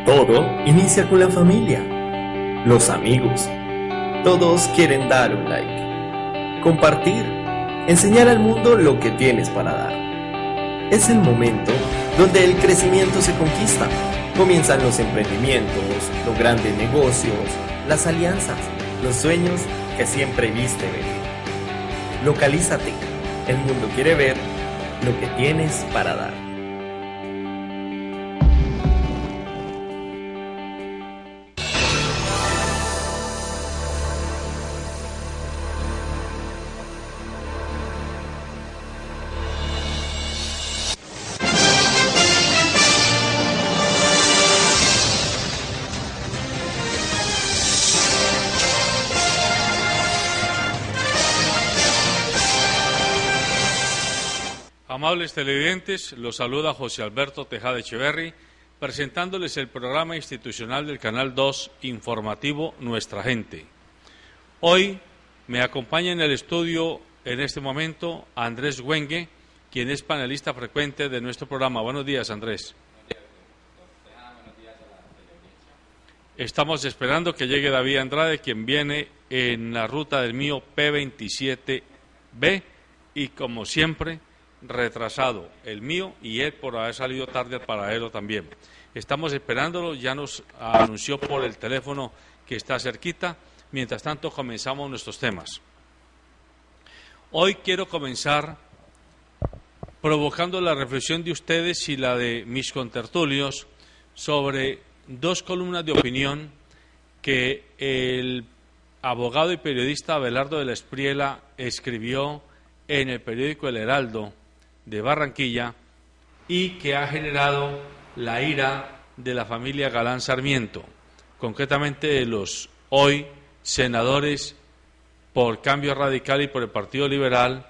Todo inicia con la familia, los amigos. Todos quieren dar un like, compartir, enseñar al mundo lo que tienes para dar. Es el momento donde el crecimiento se conquista. Comienzan los emprendimientos, los grandes negocios, las alianzas, los sueños que siempre viste venir. Localízate, el mundo quiere ver lo que tienes para dar. Amables televidentes, los saluda José Alberto Tejada Echeverri, presentándoles el programa institucional del Canal 2 informativo Nuestra Gente. Hoy me acompaña en el estudio, en este momento, Andrés Güengue, quien es panelista frecuente de nuestro programa. Buenos días, Andrés. Estamos esperando que llegue David Andrade, quien viene en la ruta del mío P27B y, como siempre, retrasado el mío y él por haber salido tarde al paradero también. Estamos esperándolo, ya nos anunció por el teléfono que está cerquita. Mientras tanto, comenzamos nuestros temas. Hoy quiero comenzar provocando la reflexión de ustedes y la de mis contertulios sobre dos columnas de opinión que el abogado y periodista Abelardo de la Espriella escribió en el periódico El Heraldo de Barranquilla y que ha generado la ira de la familia Galán Sarmiento, concretamente de los hoy senadores por Cambio Radical y por el Partido Liberal,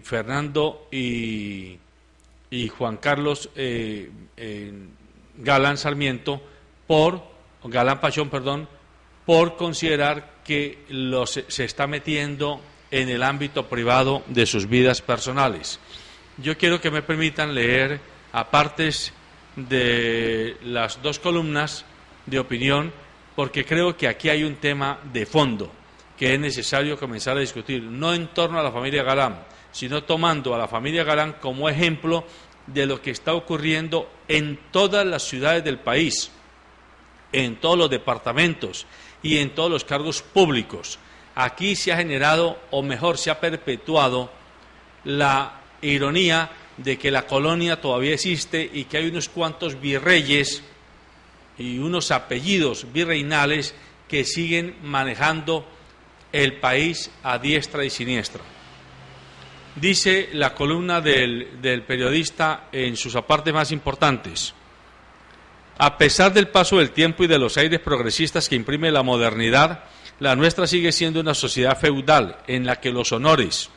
Fernando y Juan Carlos Galán Sarmiento, Galán Pachón, por considerar que se está metiendo en el ámbito privado de sus vidas personales. Yo quiero que me permitan leer apartes de las dos columnas de opinión, porque creo que aquí hay un tema de fondo que es necesario comenzar a discutir, no en torno a la familia Galán, sino tomando a la familia Galán como ejemplo de lo que está ocurriendo en todas las ciudades del país, en todos los departamentos y en todos los cargos públicos. Aquí se ha generado, o mejor, se ha perpetuado la ironía de que la colonia todavía existe y que hay unos cuantos virreyes y unos apellidos virreinales que siguen manejando el país a diestra y siniestra. Dice la columna del periodista en sus apartes más importantes: a pesar del paso del tiempo y de los aires progresistas que imprime la modernidad, la nuestra sigue siendo una sociedad feudal en la que los honores,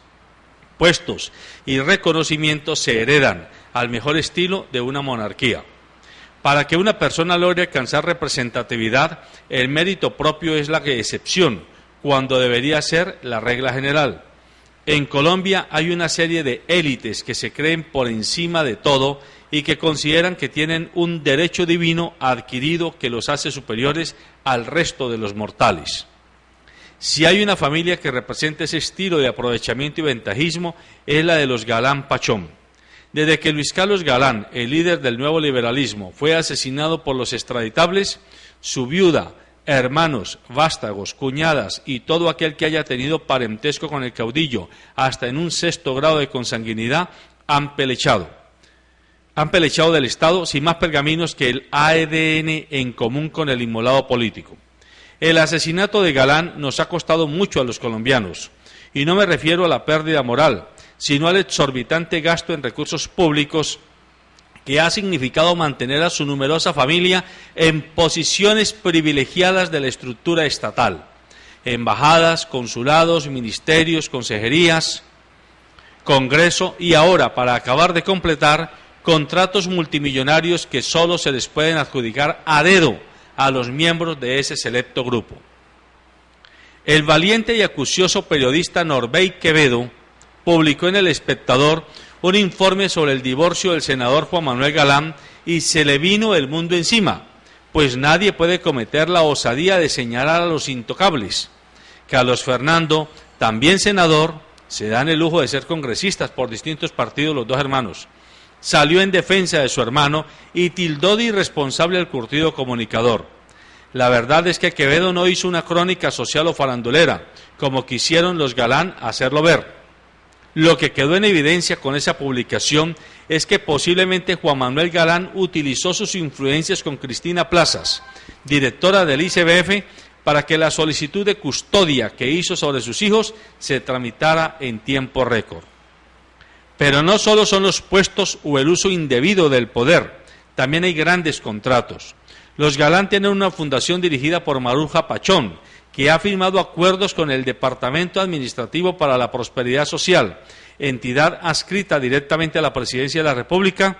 puestos y reconocimientos se heredan al mejor estilo de una monarquía. Para que una persona logre alcanzar representatividad, el mérito propio es la excepción, cuando debería ser la regla general. En Colombia hay una serie de élites que se creen por encima de todo y que consideran que tienen un derecho divino adquirido que los hace superiores al resto de los mortales. Si hay una familia que representa ese estilo de aprovechamiento y ventajismo, es la de los Galán Pachón. Desde que Luis Carlos Galán, el líder del nuevo liberalismo, fue asesinado por los extraditables, su viuda, hermanos, vástagos, cuñadas y todo aquel que haya tenido parentesco con el caudillo, hasta en un 6º grado de consanguinidad, han pelechado del Estado sin más pergaminos que el ADN en común con el inmolado político. El asesinato de Galán nos ha costado mucho a los colombianos, y no me refiero a la pérdida moral, sino al exorbitante gasto en recursos públicos que ha significado mantener a su numerosa familia en posiciones privilegiadas de la estructura estatal: embajadas, consulados, ministerios, consejerías, Congreso y ahora, para acabar de completar, contratos multimillonarios que solo se les pueden adjudicar a dedo a los miembros de ese selecto grupo. El valiente y acucioso periodista Norbey Quevedo publicó en El Espectador un informe sobre el divorcio del senador Juan Manuel Galán y se le vino el mundo encima, pues nadie puede cometer la osadía de señalar a los intocables. Carlos Fernando, también senador, se dan el lujo de ser congresistas por distintos partidos los dos hermanos. Salió en defensa de su hermano y tildó de irresponsable al curtido comunicador. La verdad es que Quevedo no hizo una crónica social o farandulera, como quisieron los Galán hacerlo ver. Lo que quedó en evidencia con esa publicación es que posiblemente Juan Manuel Galán utilizó sus influencias con Cristina Plazas, directora del ICBF, para que la solicitud de custodia que hizo sobre sus hijos se tramitara en tiempo récord. Pero no solo son los puestos o el uso indebido del poder, también hay grandes contratos. Los Galán tienen una fundación dirigida por Maruja Pachón, que ha firmado acuerdos con el Departamento Administrativo para la Prosperidad Social, entidad adscrita directamente a la Presidencia de la República,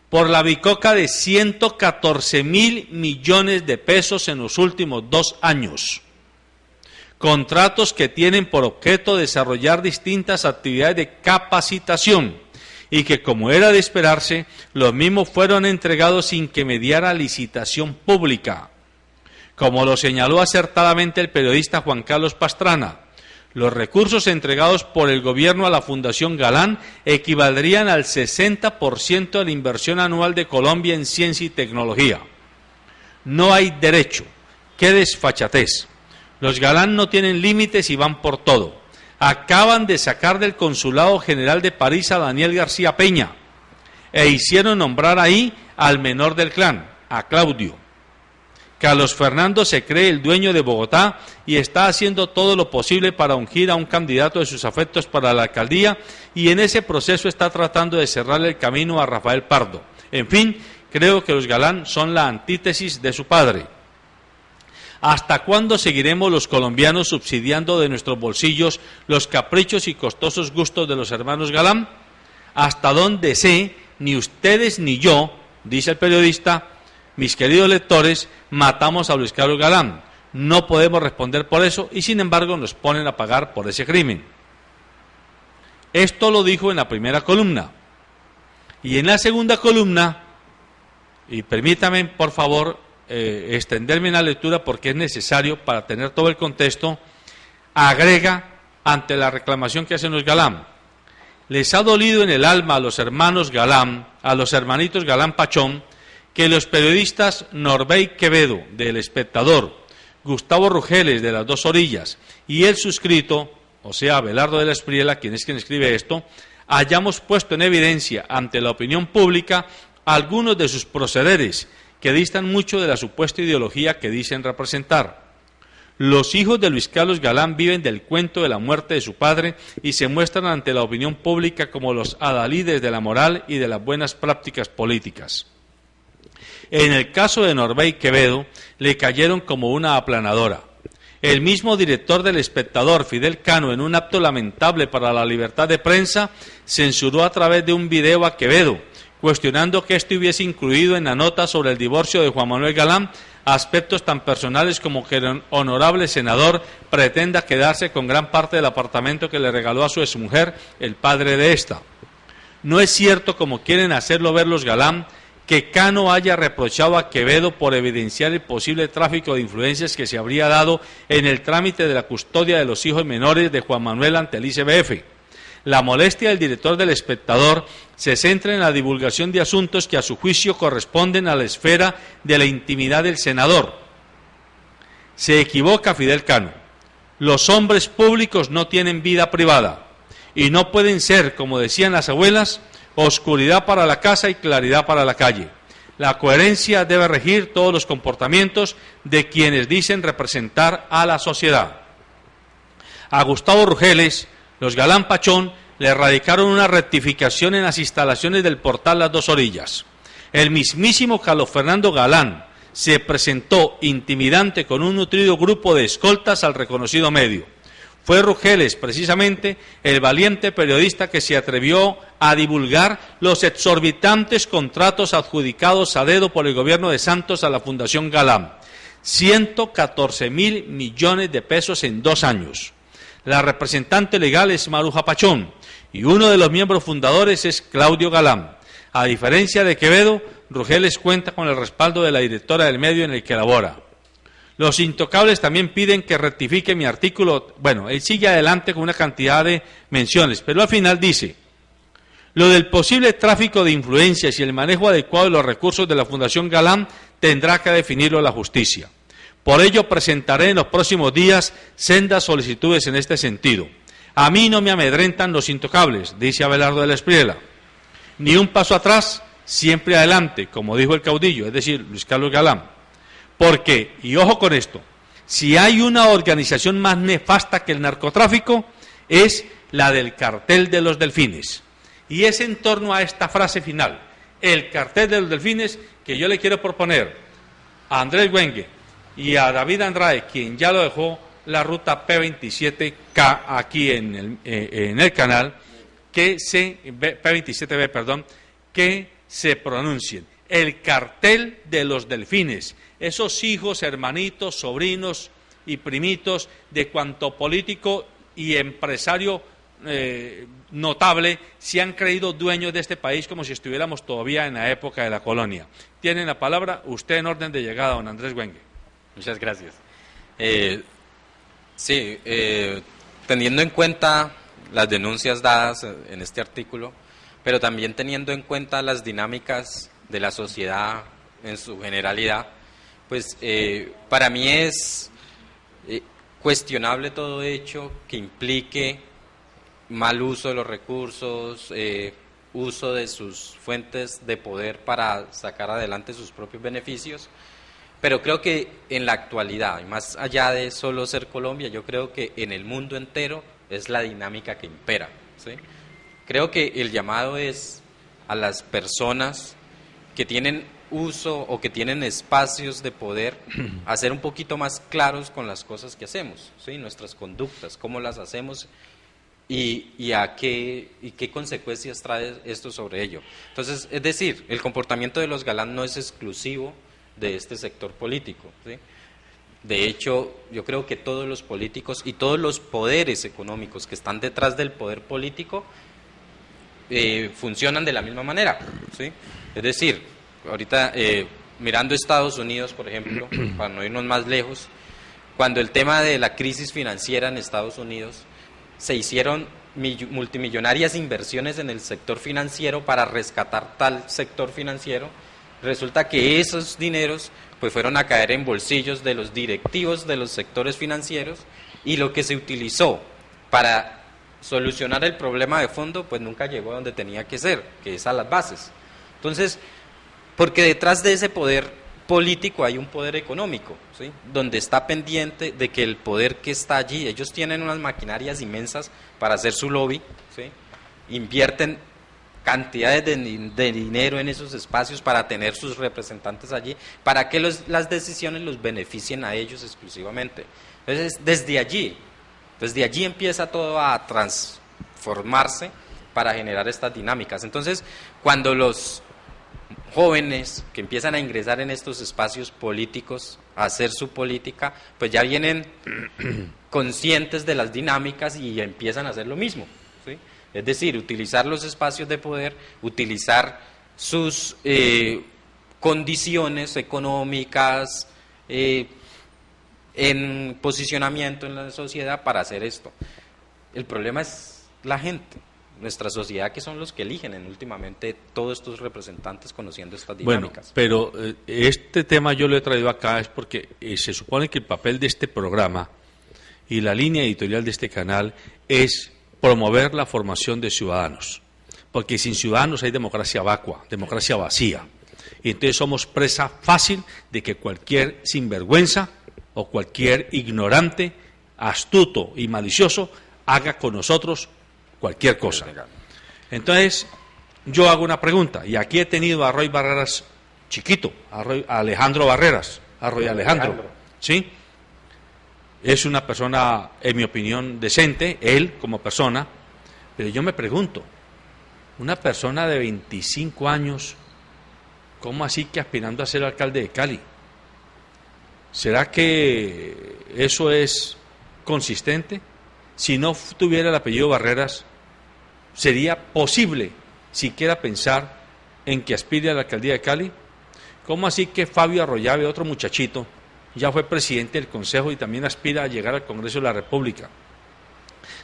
por la bicoca de 114.000 millones de pesos en los últimos 2 años. Contratos que tienen por objeto desarrollar distintas actividades de capacitación y que, como era de esperarse, los mismos fueron entregados sin que mediara licitación pública. Como lo señaló acertadamente el periodista Juan Carlos Pastrana, los recursos entregados por el gobierno a la Fundación Galán equivaldrían al 60% de la inversión anual de Colombia en ciencia y tecnología. No hay derecho. ¡Qué desfachatez! Los Galán no tienen límites y van por todo. Acaban de sacar del Consulado General de París a Daniel García Peña e hicieron nombrar ahí al menor del clan, a Claudio. Carlos Fernando se cree el dueño de Bogotá y está haciendo todo lo posible para ungir a un candidato de sus afectos para la alcaldía y en ese proceso está tratando de cerrarle el camino a Rafael Pardo. En fin, creo que los Galán son la antítesis de su padre. ¿Hasta cuándo seguiremos los colombianos subsidiando de nuestros bolsillos los caprichos y costosos gustos de los hermanos Galán? Hasta donde sé, ni ustedes ni yo, dice el periodista, mis queridos lectores, matamos a Luis Carlos Galán. No podemos responder por eso y sin embargo nos ponen a pagar por ese crimen. Esto lo dijo en la primera columna. Y en la segunda columna, y permítame por favor extenderme en la lectura porque es necesario para tener todo el contexto, agrega ante la reclamación que hacen los Galán. Les ha dolido en el alma a los hermanos Galán, a los hermanitos Galán Pachón, que los periodistas Norbey Quevedo, del Espectador, Gustavo Rugeles, de Las Dos Orillas, y el suscrito, o sea, Abelardo de la Espriella, quien escribe esto, hayamos puesto en evidencia ante la opinión pública algunos de sus procederes que distan mucho de la supuesta ideología que dicen representar. Los hijos de Luis Carlos Galán viven del cuento de la muerte de su padre y se muestran ante la opinión pública como los adalides de la moral y de las buenas prácticas políticas. En el caso de Norbey Quevedo, le cayeron como una aplanadora. El mismo director del Espectador, Fidel Cano, en un acto lamentable para la libertad de prensa, censuró a través de un video a Quevedo, cuestionando que esto hubiese incluido en la nota sobre el divorcio de Juan Manuel Galán aspectos tan personales como que el honorable senador pretenda quedarse con gran parte del apartamento que le regaló a su exmujer, el padre de esta. No es cierto, como quieren hacerlo ver los Galán, que Cano haya reprochado a Quevedo por evidenciar el posible tráfico de influencias que se habría dado en el trámite de la custodia de los hijos menores de Juan Manuel ante el ICBF. La molestia del director del Espectador se centra en la divulgación de asuntos que a su juicio corresponden a la esfera de la intimidad del senador. Se equivoca Fidel Cano. Los hombres públicos no tienen vida privada y no pueden ser, como decían las abuelas, oscuridad para la casa y claridad para la calle. La coherencia debe regir todos los comportamientos de quienes dicen representar a la sociedad. A Gustavo Rugeles, los Galán Pachón le radicaron una rectificación en las instalaciones del portal Las Dos Orillas. El mismísimo Carlos Fernando Galán se presentó intimidante con un nutrido grupo de escoltas al reconocido medio. Fue Rugeles, precisamente, el valiente periodista que se atrevió a divulgar los exorbitantes contratos adjudicados a dedo por el gobierno de Santos a la Fundación Galán. 114.000 millones de pesos en 2 años. La representante legal es Maruja Pachón y uno de los miembros fundadores es Claudio Galán. A diferencia de Quevedo, Rugeles cuenta con el respaldo de la directora del medio en el que labora. Los intocables también piden que rectifique mi artículo. Bueno, él sigue adelante con una cantidad de menciones, pero al final dice: lo del posible tráfico de influencias y el manejo adecuado de los recursos de la Fundación Galán tendrá que definirlo la justicia. Por ello presentaré en los próximos días sendas solicitudes en este sentido. A mí no me amedrentan los intocables, dice Abelardo de la Espriela. Ni un paso atrás, siempre adelante, como dijo el caudillo, es decir, Luis Carlos Galán. Porque, y ojo con esto, si hay una organización más nefasta que el narcotráfico, es la del cartel de los delfines. Y es en torno a esta frase final, el cartel de los delfines, que yo le quiero proponer a Andrés Wenge y a David Andrade, quien ya lo dejó la ruta P27K aquí en el canal, P27B, perdón, que se pronuncien. El cartel de los delfines, esos hijos, hermanitos, sobrinos y primitos de cuanto político y empresario notable se han creído dueños de este país como si estuviéramos todavía en la época de la colonia. Tiene la palabra usted en orden de llegada, don Andrés Wenge. Muchas gracias. Teniendo en cuenta las denuncias dadas en este artículo, pero también teniendo en cuenta las dinámicas de la sociedad en su generalidad, pues para mí es cuestionable todo hecho que implique mal uso de los recursos, uso de sus fuentes de poder para sacar adelante sus propios beneficios, pero creo que en la actualidad, y más allá de solo ser Colombia, yo creo que en el mundo entero es la dinámica que impera, ¿sí? Creo que el llamado es a las personas que tienen uso o que tienen espacios de poder a ser un poquito más claros con las cosas que hacemos, ¿sí? Nuestras conductas, cómo las hacemos y qué consecuencias trae esto sobre ello. Entonces, es decir, el comportamiento de los Galán no es exclusivo de este sector político, ¿sí? De hecho, yo creo que todos los políticos y todos los poderes económicos que están detrás del poder político funcionan de la misma manera, ¿sí? Es decir, ahorita mirando Estados Unidos, por ejemplo, para no irnos más lejos, cuando el tema de la crisis financiera en Estados Unidos, se hicieron multimillonarias inversiones en el sector financiero para rescatar tal sector financiero. Resulta que esos dineros pues fueron a caer en bolsillos de los directivos de los sectores financieros, y lo que se utilizó para solucionar el problema de fondo pues nunca llegó a donde tenía que ser, que es a las bases. Entonces, porque detrás de ese poder político hay un poder económico, ¿sí? Donde está pendiente de que el poder que está allí, ellos tienen unas maquinarias inmensas para hacer su lobby, ¿sí? Invierten cantidades de dinero en esos espacios para tener sus representantes allí, para que las decisiones los beneficien a ellos exclusivamente. Entonces, desde allí empieza todo a transformarse para generar estas dinámicas. Entonces, cuando los jóvenes que empiezan a ingresar en estos espacios políticos, a hacer su política, pues ya vienen conscientes de las dinámicas y empiezan a hacer lo mismo, ¿sí? Es decir, utilizar los espacios de poder, utilizar sus condiciones económicas, en posicionamiento en la sociedad para hacer esto. El problema es la gente, nuestra sociedad, que son los que eligen últimamente todos estos representantes conociendo estas dinámicas. Bueno, pero este tema yo lo he traído acá es porque se supone que el papel de este programa y la línea editorial de este canal es promover la formación de ciudadanos, porque sin ciudadanos hay democracia vacua, democracia vacía, y entonces somos presa fácil de que cualquier sinvergüenza o cualquier ignorante, astuto y malicioso haga con nosotros cualquier cosa. Entonces, yo hago una pregunta, y aquí he tenido a Roy Barreras chiquito, a Alejandro Barreras, a Roy Alejandro, ¿sí? Es una persona, en mi opinión, decente, él como persona, pero yo me pregunto, una persona de 25 años, ¿cómo así que aspirando a ser alcalde de Cali? ¿Será que eso es consistente? Si no tuviera el apellido Barreras, ¿sería posible siquiera pensar en que aspire a la alcaldía de Cali? ¿Cómo así que Fabio Arroyave, otro muchachito, ya fue presidente del Consejo y también aspira a llegar al Congreso de la República?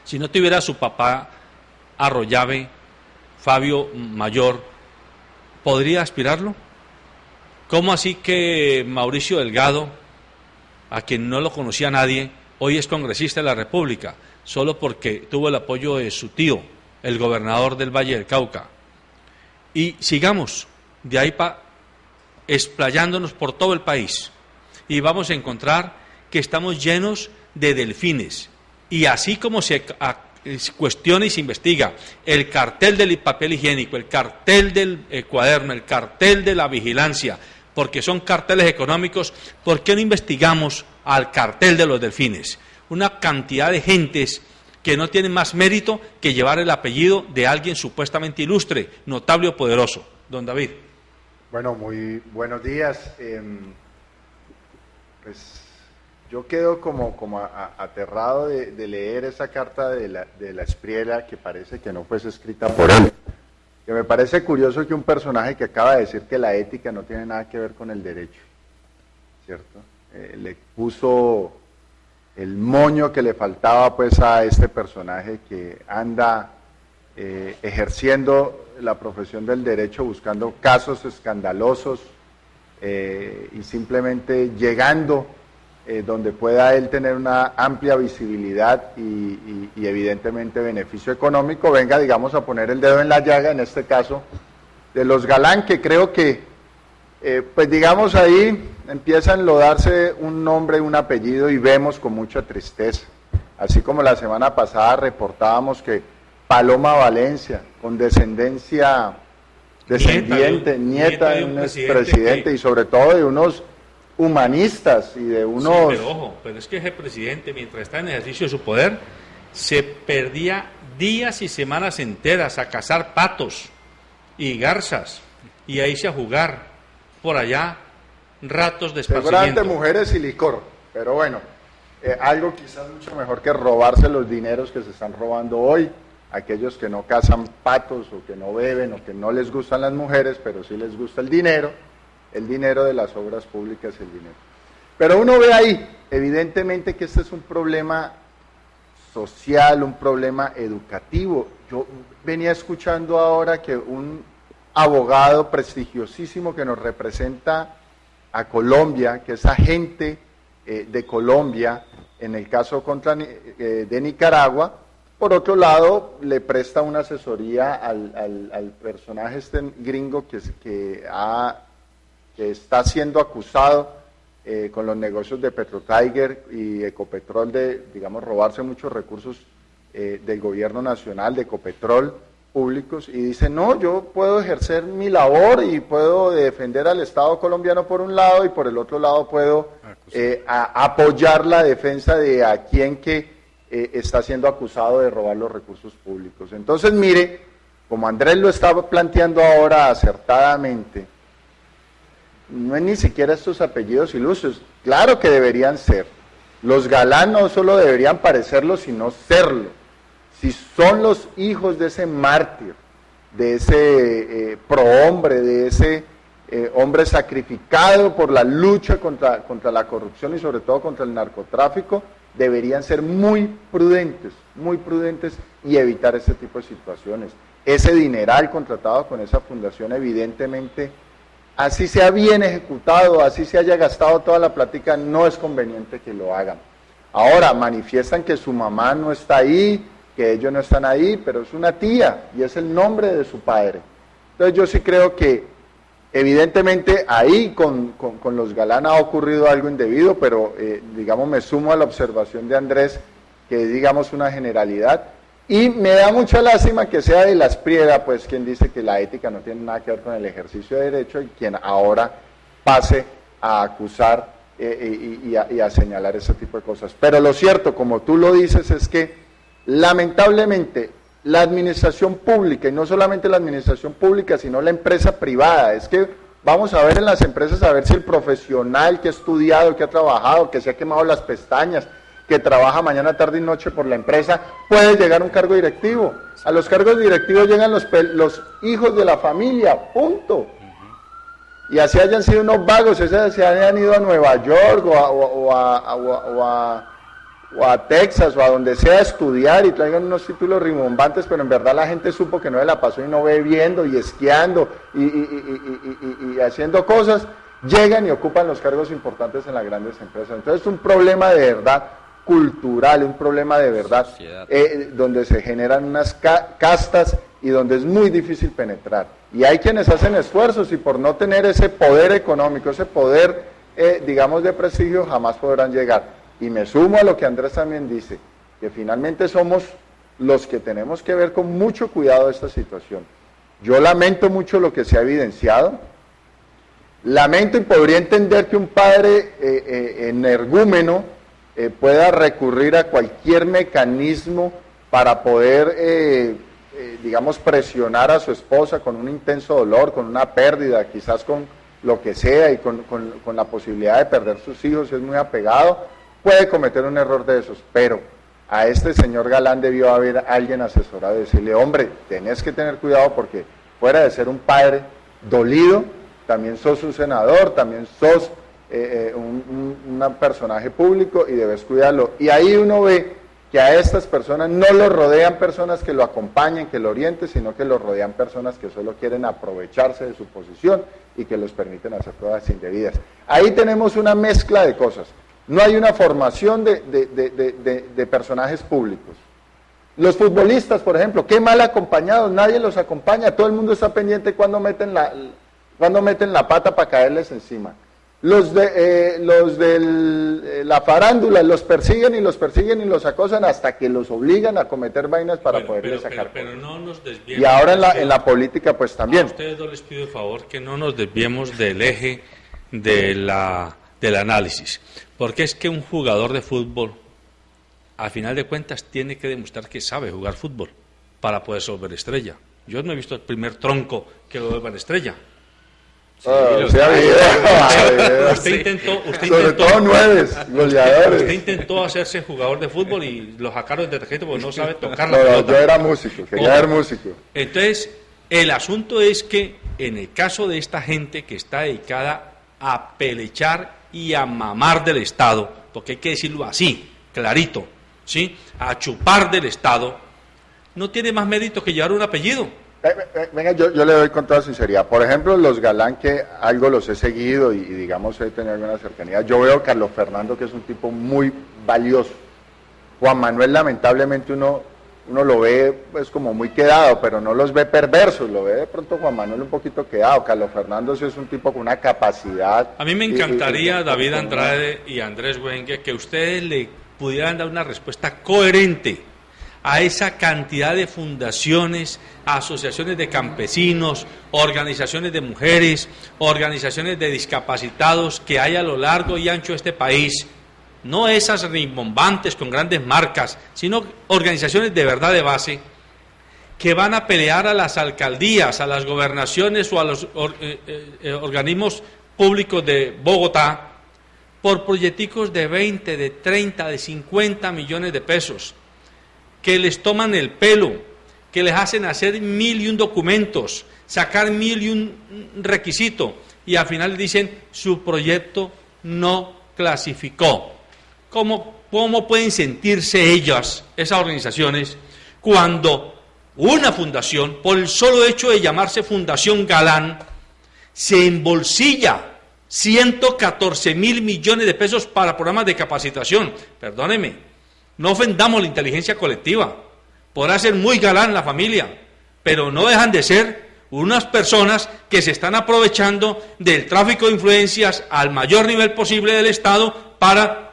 Si no tuviera a su papá Arroyave, Fabio mayor, ¿podría aspirarlo? ¿Cómo así que Mauricio Delgado, a quien no lo conocía nadie, hoy es congresista de la República, solo porque tuvo el apoyo de su tío, el gobernador del Valle del Cauca? Y sigamos de ahí explayándonos por todo el país, y vamos a encontrar que estamos llenos de delfines, y así como se cuestiona y se investiga el cartel del papel higiénico, el cartel del cuaderno, el cartel de la vigilancia, porque son carteles económicos, ¿por qué no investigamos al cartel de los delfines? Una cantidad de gentes que no tienen más mérito que llevar el apellido de alguien supuestamente ilustre, notable o poderoso. Don David. Bueno, muy buenos días. Pues yo quedo como aterrado de leer esa carta de la Espriella, que parece que no fue escrita por él. Que me parece curioso que un personaje que acaba de decir que la ética no tiene nada que ver con el derecho, ¿cierto? Le puso el moño que le faltaba pues a este personaje que anda ejerciendo la profesión del derecho, buscando casos escandalosos y simplemente llegando donde pueda él tener una amplia visibilidad y evidentemente beneficio económico, venga, digamos, a poner el dedo en la llaga, en este caso, de los Galán, que creo que, pues digamos, ahí empieza a enlodarse un nombre y un apellido y vemos con mucha tristeza, así como la semana pasada reportábamos que Paloma Valencia, con descendiente, nieta de un expresidente y sobre todo de unos humanistas y de unos... Sí, pero ojo, pero es que ese presidente, mientras está en ejercicio de su poder, se perdía días y semanas enteras a cazar patos y garzas y a irse a jugar por allá ratos de esparcimiento. Seguramente mujeres y licor, pero bueno, algo quizás mucho mejor que robarse los dineros que se están robando hoy, aquellos que no cazan patos o que no beben o que no les gustan las mujeres, pero sí les gusta el dinero de las obras públicas, el dinero. Pero uno ve ahí, evidentemente, que este es un problema social, un problema educativo. Yo venía escuchando ahora que un abogado prestigiosísimo que nos representa a Colombia, que es agente de Colombia, en el caso de Nicaragua, por otro lado, le presta una asesoría al personaje este gringo que está siendo acusado con los negocios de PetroTiger y Ecopetrol de, digamos, robarse muchos recursos del gobierno nacional, de Ecopetrol, públicos, y dice, no, yo puedo ejercer mi labor y puedo defender al Estado colombiano por un lado y por el otro lado puedo apoyar la defensa de a quien que está siendo acusado de robar los recursos públicos. Entonces, mire, como Andrés lo estaba planteando ahora acertadamente, no es ni siquiera estos apellidos ilustres, claro que deberían ser. Los Galán no solo deberían parecerlo, sino serlo. Si son los hijos de ese mártir, de ese prohombre, de ese hombre sacrificado por la lucha contra la corrupción y sobre todo contra el narcotráfico, deberían ser muy prudentes y evitar ese tipo de situaciones. Ese dineral contratado con esa fundación, evidentemente, así sea bien ejecutado, así se haya gastado toda la plática, no es conveniente que lo hagan. Ahora, manifiestan que su mamá no está ahí, que ellos no están ahí, pero es una tía y es el nombre de su padre. Entonces yo sí creo que evidentemente ahí con los Galán ha ocurrido algo indebido, pero digamos me sumo a la observación de Andrés, que es digamos una generalidad, y me da mucha lástima que sea de la Espriella, pues quien dice que la ética no tiene nada que ver con el ejercicio de derecho y quien ahora pase a acusar y a señalar ese tipo de cosas. Pero lo cierto, como tú lo dices, es que lamentablemente la administración pública, y no solamente la administración pública, sino la empresa privada, es que vamos a ver en las empresas a ver si el profesional que ha estudiado, que ha trabajado, que se ha quemado las pestañas, que trabaja mañana, tarde y noche por la empresa, puede llegar a un cargo directivo. A los cargos directivos llegan los hijos de la familia, punto. y así hayan sido unos vagos, esos se hayan ido a Nueva York o a Texas o a donde sea a estudiar y traigan unos títulos rimbombantes, pero en verdad la gente supo que no se la pasó y no bebiendo y esquiando y haciendo cosas, llegan y ocupan los cargos importantes en las grandes empresas. Entonces es un problema de verdad cultural, un problema de verdad donde se generan unas castas y donde es muy difícil penetrar. Y hay quienes hacen esfuerzos y por no tener ese poder económico, ese poder, digamos, de prestigio, jamás podrán llegar. Y me sumo a lo que Andrés también dice, que finalmente somos los que tenemos que ver con mucho cuidado esta situación. Yo lamento mucho lo que se ha evidenciado, lamento y podría entender que un padre energúmeno pueda recurrir a cualquier mecanismo para poder, digamos, presionar a su esposa con un intenso dolor, con una pérdida, quizás con lo que sea y con la posibilidad de perder sus hijos si es muy apegado. Puede cometer un error de esos, pero a este señor Galán debió haber alguien asesorado y decirle, hombre, tenés que tener cuidado porque fuera de ser un padre dolido, también sos un senador, también sos un personaje público y debes cuidarlo. Y ahí uno ve que a estas personas no lo rodean personas que lo acompañen, que lo orienten, sino que lo rodean personas que solo quieren aprovecharse de su posición y que les permiten hacer cosas indebidas. Ahí tenemos una mezcla de cosas. No hay una formación de personajes públicos. Los futbolistas, por ejemplo, qué mal acompañados, nadie los acompaña, todo el mundo está pendiente cuando meten la pata para caerles encima. Los de la farándula los persiguen y los acosan hasta que los obligan a cometer vainas para poderles sacar. Pero no nos desviemos. Y ahora en la política pues también. A ustedes dos les pido el favor que no nos desviemos del eje del análisis. Porque es que un jugador de fútbol, a final de cuentas, tiene que demostrar que sabe jugar fútbol para poder volver estrella. Yo no he visto el primer tronco que lo vuelvan estrella. Sí, usted intentó, sobre todo nueves, goleadores. Usted intentó hacerse jugador de fútbol y lo sacaron de tarjeta porque no sabe tocar la pelota. pelota. Yo era músico, quería ser músico. Entonces, el asunto es que en el caso de esta gente que está dedicada a pelechar y a mamar del Estado, porque hay que decirlo así, clarito, ¿sí? A chupar del Estado, no tiene más mérito que llevar un apellido. Venga, yo le doy con toda sinceridad. Por ejemplo, los Galán, que algo los he seguido y digamos he tenido alguna cercanía. Yo veo a Carlos Fernando, que es un tipo muy valioso. Juan Manuel, lamentablemente, uno lo ve pues como muy quedado, pero no los ve perversos, lo ve de pronto Juan Manuel un poquito quedado. Carlos Fernando sí es un tipo con una capacidad. A mí me encantaría, David Andrade y Andrés Wenger, que ustedes le pudieran dar una respuesta coherente a esa cantidad de fundaciones, asociaciones de campesinos, organizaciones de mujeres, organizaciones de discapacitados que hay a lo largo y ancho de este país. No esas rimbombantes con grandes marcas, sino organizaciones de verdad de base que van a pelear a las alcaldías, a las gobernaciones o a los organismos públicos de Bogotá por proyecticos de 20, de 30, de 50 millones de pesos, que les toman el pelo, que les hacen hacer 1001 documentos, sacar 1001 requisito y al final dicen su proyecto no clasificó. ¿Cómo pueden sentirse ellas, esas organizaciones, cuando una fundación, por el solo hecho de llamarse Fundación Galán, se embolsilla 114.000 millones de pesos para programas de capacitación? Perdóneme, no ofendamos la inteligencia colectiva, podrá ser muy galán la familia, pero no dejan de ser unas personas que se están aprovechando del tráfico de influencias al mayor nivel posible del Estado para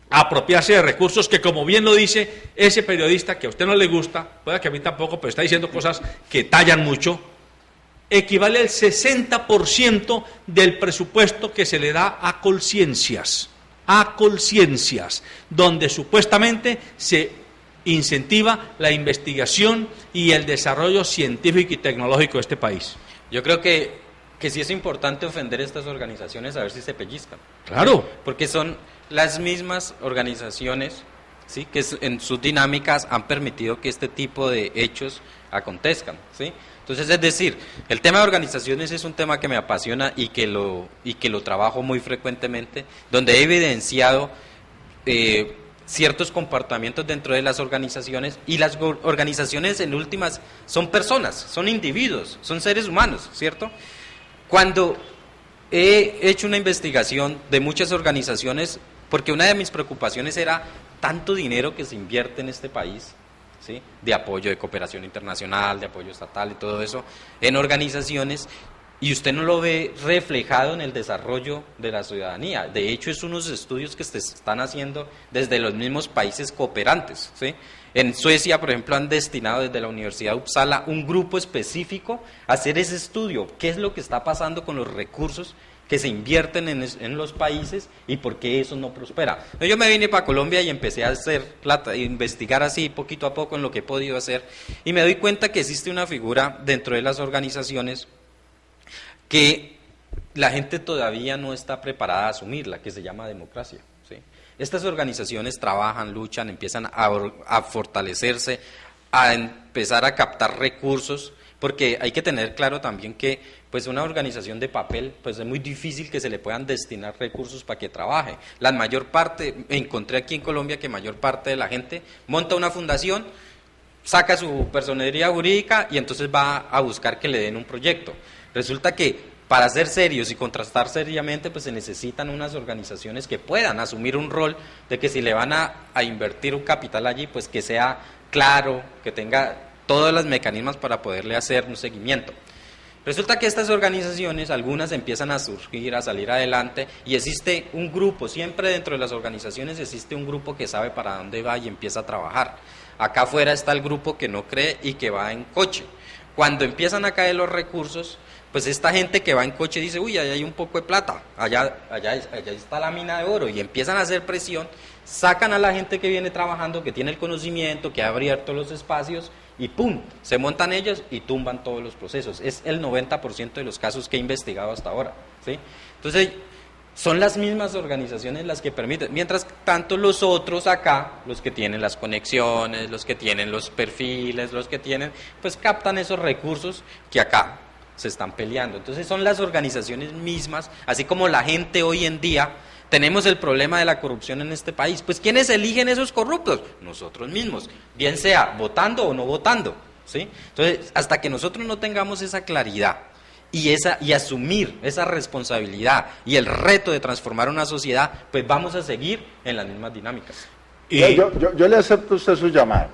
apropiarse de recursos que, como bien lo dice ese periodista que a usted no le gusta, puede que a mí tampoco, pero está diciendo cosas que tallan mucho, equivale al 60% del presupuesto que se le da a Colciencias, donde supuestamente se incentiva la investigación y el desarrollo científico y tecnológico de este país. Yo creo que sí es importante ofender estas organizaciones a ver si se pellizcan. Claro. Porque son las mismas organizaciones, ¿sí?, que en sus dinámicas han permitido que este tipo de hechos acontezcan, ¿sí? Entonces, es decir, el tema de organizaciones es un tema que me apasiona y que lo trabajo muy frecuentemente, donde he evidenciado ciertos comportamientos dentro de las organizaciones, y las organizaciones en últimas son personas, son individuos, son seres humanos, ¿cierto? Cuando he hecho una investigación de muchas organizaciones, porque una de mis preocupaciones era tanto dinero que se invierte en este país, ¿sí?, de apoyo de cooperación internacional, de apoyo estatal y todo eso, en organizaciones, y usted no lo ve reflejado en el desarrollo de la ciudadanía. De hecho, es unos estudios que se están haciendo desde los mismos países cooperantes, ¿sí? En Suecia, por ejemplo, han destinado desde la Universidad de Uppsala un grupo específico a hacer ese estudio, qué es lo que está pasando con los recursos que se invierten en los países y por qué eso no prospera. Yo me vine para Colombia y empecé a investigar así poquito a poco en lo que he podido hacer, y me doy cuenta que existe una figura dentro de las organizaciones que la gente todavía no está preparada a asumirla, que se llama democracia, ¿sí? Estas organizaciones trabajan, luchan, empiezan a fortalecerse, a empezar a captar recursos, porque hay que tener claro también que pues una organización de papel, pues es muy difícil que se le puedan destinar recursos para que trabaje. La mayor parte, encontré aquí en Colombia que mayor parte de la gente monta una fundación, saca su personería jurídica y entonces va a buscar que le den un proyecto. Resulta que para ser serios y contrastar seriamente, pues se necesitan unas organizaciones que puedan asumir un rol de que si le van a invertir un capital allí, pues que sea claro, que tenga todos los mecanismos para poderle hacer un seguimiento. Resulta que estas organizaciones, algunas empiezan a surgir, a salir adelante, y existe un grupo, siempre dentro de las organizaciones existe un grupo que sabe para dónde va y empieza a trabajar. Acá afuera está el grupo que no cree y que va en coche. Cuando empiezan a caer los recursos, pues esta gente que va en coche dice, uy, allá hay un poco de plata, allá está la mina de oro, y empiezan a hacer presión, sacan a la gente que viene trabajando, que tiene el conocimiento, que ha abierto los espacios, y ¡pum!, se montan ellos y tumban todos los procesos. Es el 90% de los casos que he investigado hasta ahora, ¿sí? Entonces, son las mismas organizaciones las que permiten, mientras tanto los otros acá, los que tienen las conexiones, los que tienen los perfiles, los que tienen, pues captan esos recursos que acá se están peleando. Entonces son las organizaciones mismas, así como la gente hoy en día, tenemos el problema de la corrupción en este país. Pues ¿quiénes eligen esos corruptos? Nosotros mismos, bien sea votando o no votando, ¿sí? Entonces, hasta que nosotros no tengamos esa claridad y asumir esa responsabilidad y el reto de transformar una sociedad, pues vamos a seguir en las mismas dinámicas. Yo le acepto a usted su llamado.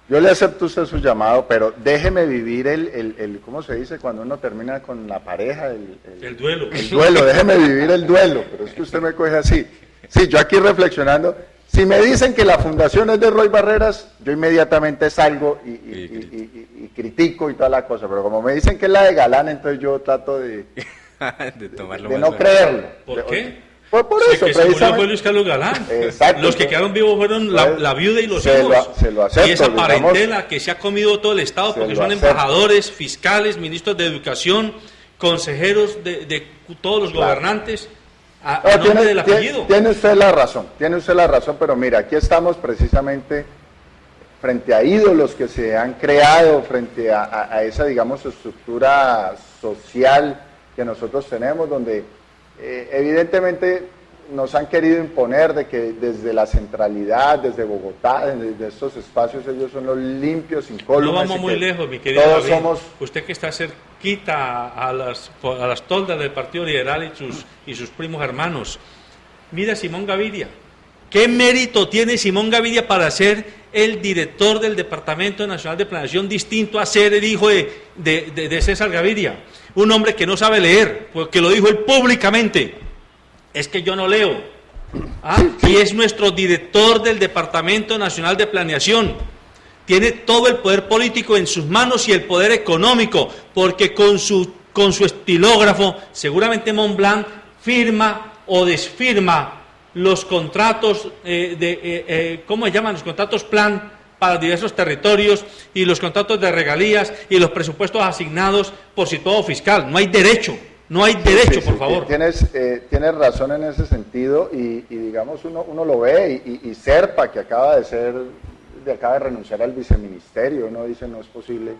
Yo le acepto a usted su llamado, pero déjeme vivir el ¿cómo se dice? Cuando uno termina con la pareja, el duelo. El duelo, déjeme vivir el duelo, pero es que usted me coge así. Sí, yo aquí reflexionando, si me dicen que la fundación es de Roy Barreras, yo inmediatamente salgo y critico y toda la cosa, pero como me dicen que es la de Galán, entonces yo trato de no creerlo. ¿Por qué? Pues por eso, que se murió fue Luis Carlos Galán. Exacto. Los que quedaron vivos fueron la viuda y los hijos. Se lo acepto, y esa parentela que se ha comido todo el Estado, porque son embajadores, fiscales, ministros de educación, consejeros de todos los gobernantes, a nombre del apellido. Tiene usted la razón, pero mira, aquí estamos precisamente frente a ídolos que se han creado, frente a esa, digamos, estructura social que nosotros tenemos, donde evidentemente nos han querido imponer de que desde la centralidad, desde Bogotá, desde estos espacios, ellos son los limpios, incólumes. No vamos muy lejos, mi querido David. Usted que está cerquita a las toldas del Partido Liberal y sus primos hermanos. Mira a Simón Gaviria. ¿Qué mérito tiene Simón Gaviria para ser el director del Departamento Nacional de Planeación, distinto a ser el hijo de César Gaviria? Un hombre que no sabe leer, porque lo dijo él públicamente. Es que yo no leo. Y es nuestro director del Departamento Nacional de Planeación. Tiene todo el poder político en sus manos y el poder económico, porque con su estilógrafo, seguramente Montblanc firma o desfirma los contratos ¿cómo se llaman? Los contratos plan para diversos territorios y los contratos de regalías y los presupuestos asignados por situado fiscal. No hay derecho, por favor. Tienes razón en ese sentido y digamos uno lo ve y Serpa, que acaba de renunciar al viceministerio, uno dice no es posible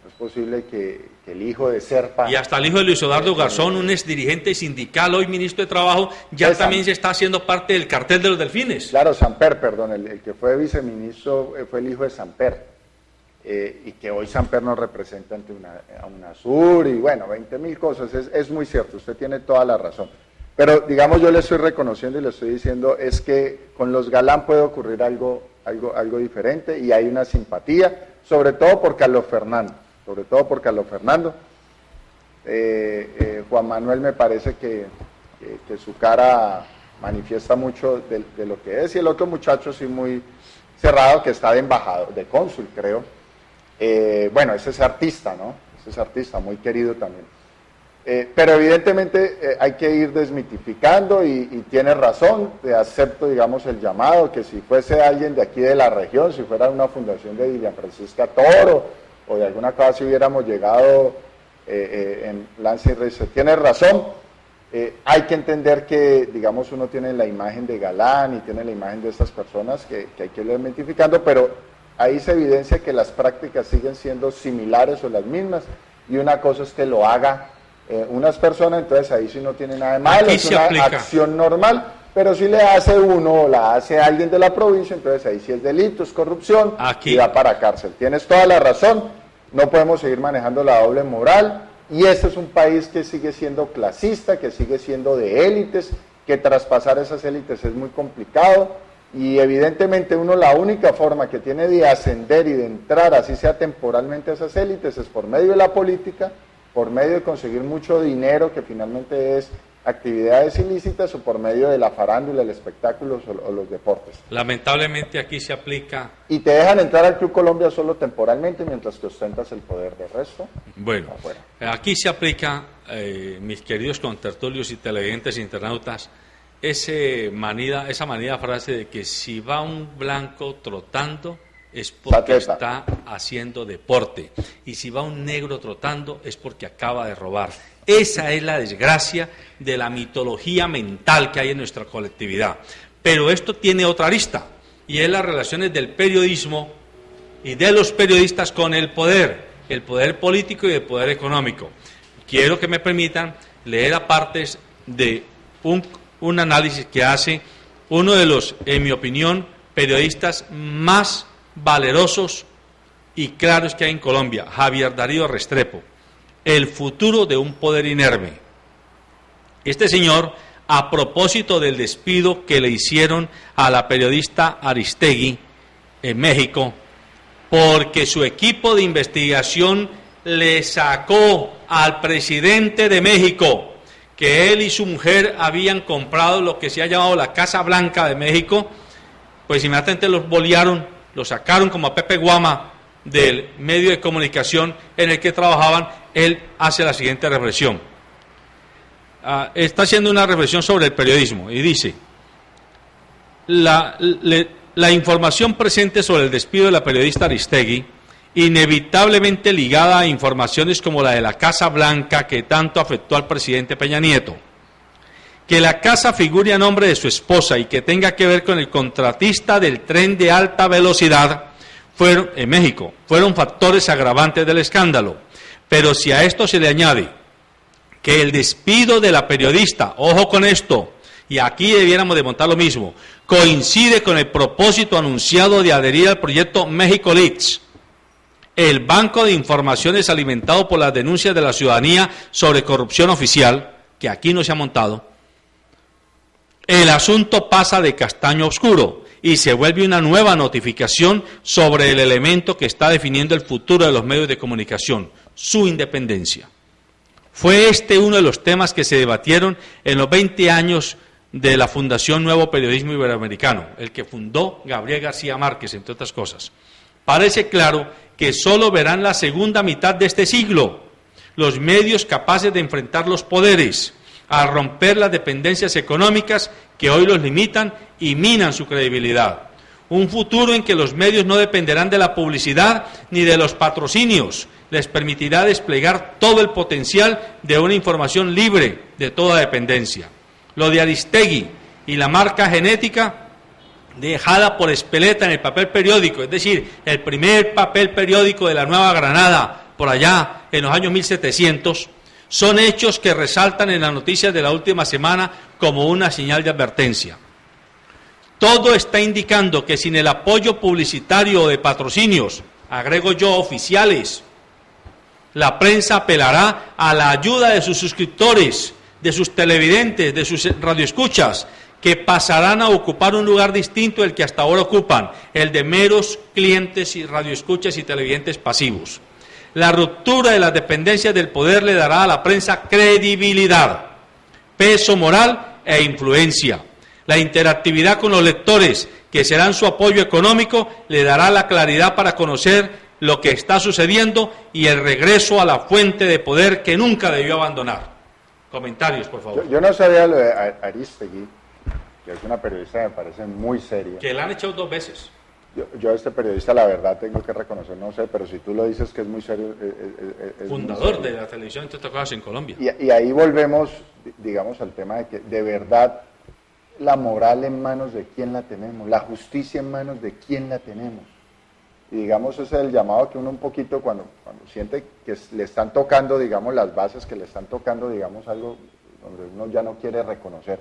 es posible que el hijo de Serpa... Y hasta el hijo de Luis Eduardo Garzón, un ex dirigente sindical, hoy ministro de Trabajo, ya también se está haciendo parte del cartel de los delfines. Claro, Samper, perdón, el que fue viceministro fue el hijo de Samper, y que hoy Samper nos representa ante UNASUR, y bueno, 20.000 cosas, es muy cierto, usted tiene toda la razón. Pero, digamos, yo le estoy reconociendo y le estoy diciendo, es que con los Galán puede ocurrir algo diferente, y hay una simpatía, sobre todo por Carlos Fernando. Juan Manuel me parece que su cara manifiesta mucho de lo que es, y el otro muchacho sí muy cerrado, que está de embajador, de cónsul creo, bueno, ese es artista, ¿no? Ese es artista, muy querido también. Pero evidentemente hay que ir desmitificando, y tiene razón, acepto, digamos, el llamado, que si fuese alguien de aquí de la región, si fuera una fundación de Dilian Francisca Toro, o de alguna cosa si hubiéramos llegado en Lance y Reyes, tiene razón, hay que entender que, digamos, uno tiene la imagen de Galán y tiene la imagen de estas personas que hay que ir desmitificando, pero ahí se evidencia que las prácticas siguen siendo similares o las mismas, y una cosa es que lo haga unas personas, entonces ahí sí no tiene nada de malo, es una acción normal, pero si le hace uno o la hace alguien de la provincia, entonces ahí sí es delito, es corrupción, y da para cárcel. Tienes toda la razón, no podemos seguir manejando la doble moral, y este es un país que sigue siendo clasista, que sigue siendo de élites, que traspasar esas élites es muy complicado, y evidentemente uno la única forma que tiene de ascender y de entrar, así sea temporalmente, a esas élites es por medio de la política, por medio de conseguir mucho dinero, que finalmente es actividades ilícitas, o por medio de la farándula, el espectáculo o los deportes. Lamentablemente aquí se aplica... Y te dejan entrar al Club Colombia solo temporalmente, mientras que ostentas el poder de resto. Bueno, aquí se aplica, mis queridos contertulios y televidentes internautas, esa manida frase de que si va un blanco trotando es porque está haciendo deporte, y si va un negro trotando es porque acaba de robar. Esa es la desgracia de la mitología mental que hay en nuestra colectividad. Pero esto tiene otra arista, y es las relaciones del periodismo y de los periodistas con el poder político y el poder económico. Quiero que me permitan leer a partes de un análisis que hace uno de los, en mi opinión, periodistas más valerosos y claros que hay en Colombia, Javier Darío Restrepo, el futuro de un poder inerme. Este señor, a propósito del despido que le hicieron a la periodista Aristegui en México, porque su equipo de investigación le sacó al presidente de México que él y su mujer habían comprado lo que se ha llamado la Casa Blanca de México, pues inmediatamente los bolearon, lo sacaron como a Pepe Guama del medio de comunicación en el que trabajaban. Él hace la siguiente reflexión. Está haciendo una reflexión sobre el periodismo y dice: la información presente sobre el despido de la periodista Aristegui, inevitablemente ligada a informaciones como la de la Casa Blanca que tanto afectó al presidente Peña Nieto, que la casa figure a nombre de su esposa y que tenga que ver con el contratista del tren de alta velocidad en México, fueron factores agravantes del escándalo. Pero si a esto se le añade que el despido de la periodista, ojo con esto, y aquí debiéramos de montar lo mismo, coincide con el propósito anunciado de adherir al proyecto México Leaks, el banco de informaciones alimentado por las denuncias de la ciudadanía sobre corrupción oficial, que aquí no se ha montado, el asunto pasa de castaño oscuro y se vuelve una nueva notificación sobre el elemento que está definiendo el futuro de los medios de comunicación, su independencia. Fue este uno de los temas que se debatieron en los 20 años de la Fundación Nuevo Periodismo Iberoamericano, el que fundó Gabriel García Márquez, entre otras cosas. Parece claro que solo verán la segunda mitad de este siglo los medios capaces de enfrentar los poderes, a romper las dependencias económicas que hoy los limitan y minan su credibilidad. Un futuro en que los medios no dependerán de la publicidad ni de los patrocinios, les permitirá desplegar todo el potencial de una información libre de toda dependencia. Lo de Aristegui y la marca genética dejada por Espeleta en el papel periódico, es decir, el primer papel periódico de la Nueva Granada, por allá en los años 1700, son hechos que resaltan en las noticias de la última semana como una señal de advertencia. Todo está indicando que sin el apoyo publicitario o de patrocinios, agrego yo oficiales, la prensa apelará a la ayuda de sus suscriptores, de sus televidentes, de sus radioescuchas, que pasarán a ocupar un lugar distinto del que hasta ahora ocupan, el de meros clientes y radioescuchas y televidentes pasivos. La ruptura de las dependencias del poder le dará a la prensa credibilidad, peso moral e influencia. La interactividad con los lectores, que serán su apoyo económico, le dará la claridad para conocer lo que está sucediendo y el regreso a la fuente de poder que nunca debió abandonar. Comentarios, por favor. Yo no sabía lo de Aristegui, que es una periodista que me parece muy seria. Que la han echado 2 veces. Yo a este periodista, la verdad, tengo que reconocer, no sé, pero si tú lo dices que es muy serio... es fundador muy serio. de la televisión, entre otras cosas, en Colombia. Y ahí volvemos, digamos, al tema de que, de verdad, la moral en manos de quién la tenemos, la justicia en manos de quién la tenemos. Y digamos, ese es el llamado que uno un poquito cuando siente que le están tocando, digamos, las bases, que le están tocando, digamos, algo donde uno ya no quiere reconocer.